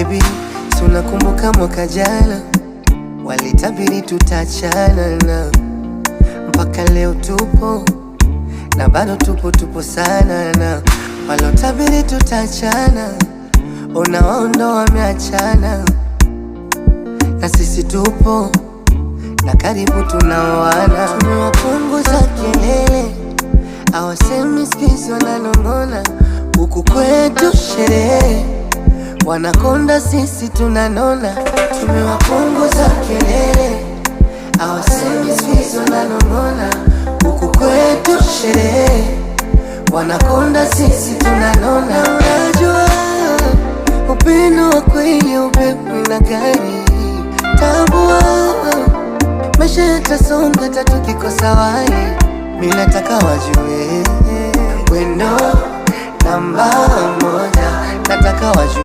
Baby, tunakumbuka mwaka jana walitabiri tutachana na mpaka leo tupo na bado tupo sana na walotabiri tutachana, ona wao ndo wameachana na sisi tupo na karibu tunaoana. Tumewapunguza kelele, hawasemi sikizi wananong'ona, huku kwetu sherehe wanakonda sisi tunanona. Tumewapunguza kelele, hawasemi sikizi wananong'ona, huku kwetu sherehe wanakonda sisi tunanona. Unajua upendo wa kweli ubebwi na gari, tambua maisha yatasonga tatu kikosa wai. Mimi nataka wajue wendo namba moja, nataka wajue